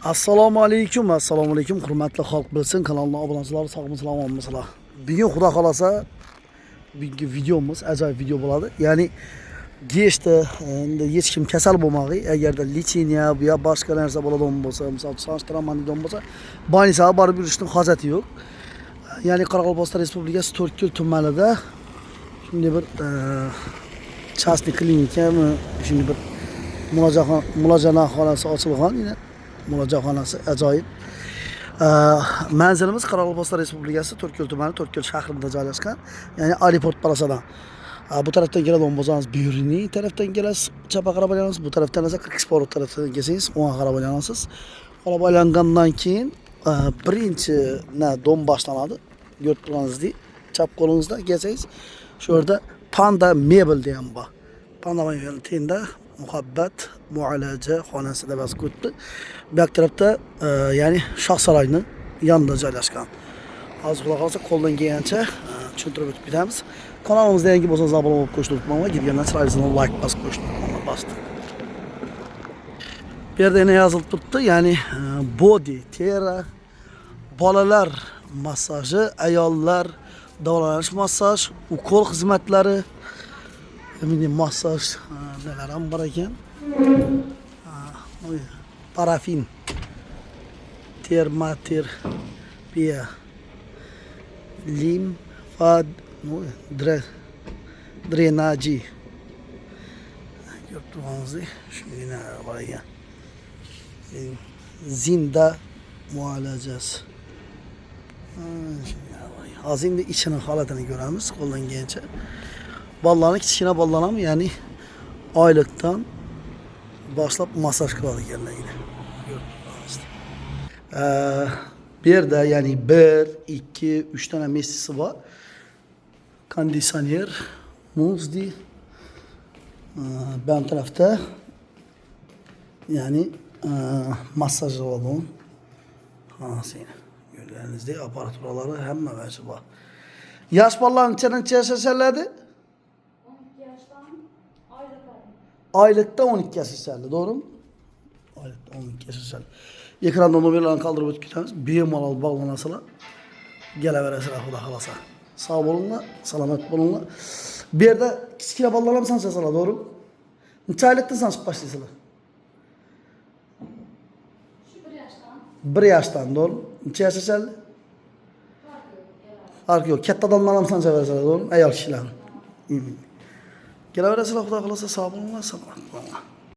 Assalomu alaykum, hurmatli xalq bilsin, kanalına obunachilar, sog'misizlar, omonmisizlar. Bugun xudo xolasa bugungi videomuz ajoyib video bo'ladi. Ya'ni geshda endi hech kim kasal bo'lmag'i, agarda lecheniya yo boshqa narsa bo'ladigan bo'lsa, misol so'nishtirman degan bo'lsa, больницаga borib yurishning hojati yo'q. Ya'ni Qoraqalpog'iston Respublikasi To'rtko'l tumanida shunday bir частный klinikami, shunday bir muolajaxonasi ochilgan. Muolajaxonasi ajoyib. Manzilimiz Qoraqalpog'iston Respublikasi To'rtko'l tumani, To'rtko'l shahrida joylashgan. Ya'ni aeroport parasadan. Bu tarafdan keladigan bo'lsangiz, Buyurni tarafdan kelasiz, chapga qarab olasiz. Bu tarafdan esa Kirksport tarafdan kelsangiz, o'ngga qarab olasiz. Qarab olgandan keyin birinchi dom boshlanadi. Ko'rib turganingizdek, chap qo'lingizda kelsangiz, shu yerda Panda Mebel degan bor. Panda Mebel tenda muhabbat muolaja xonasi deb yozib o'tdi. Bu tarafda ya'ni Shohsaroyning yonida joylashgan. Hozir xudo qolsa qo'ldan kelgancha tushuntirib o'tib ketamiz. Kanalimizda yangi bo'lsangiz obuna bo'lib qo'shilib o'tmang va kelgandan chiroyli like bosib qo'shib o'tmanglar bosdi. Bu yerda yana yozilib turibdi, ya'ni body, teri, bolalar massaji, ayollar davolanish massaj, ukol xizmatlari, mini massaj nelar ham bor ekan. Parafin, termaterapiya, limfa drenaji. Ko'rib turganingizdek, shunday bor ekan. Zinda muolajasi. Hozir endi ichining holatini ko'ramiz qo'ldan kelgancha. Bolalarni kichkina bolalar ham, ya'ni oylikdan boshlab massaj qiladi ekanlar. Bu yerda ya'ni 1, 2, 3 dona messisi bor. Konditsioner, muzdi. Bu tarafda ya'ni massaj qiladigan xonasi. Görgəninizdə aparaturları hamma mövzu bor. Yosh bolalar necha yashashadi? 12 yaşdan Aylıkta 12 yaşashadi, doğru? Aylıkta 12 yaşashadi. Ekranda nomerlerini kaldırıp o'tib ketamiz. Bemalol bog'lanasizlar. Kelaverasizlar xudo xolasa. Sog' bo'linglar, salomat bo'linglar. Bu yerda kichkina bolalar ham sanchasizlar, doğru? Necha oylikdan sanchib başlaysizlar? Şu 1 yaşdan. 1 yoshdan, doğru? Necha yashashadi? Farqi yo'q. Katta odamlar ham sanchaverasizlar, doğru? Ayol kishilar. Kelaverasizlar xudo xolasa, sog' bo'linglar, salomat bo'linglar.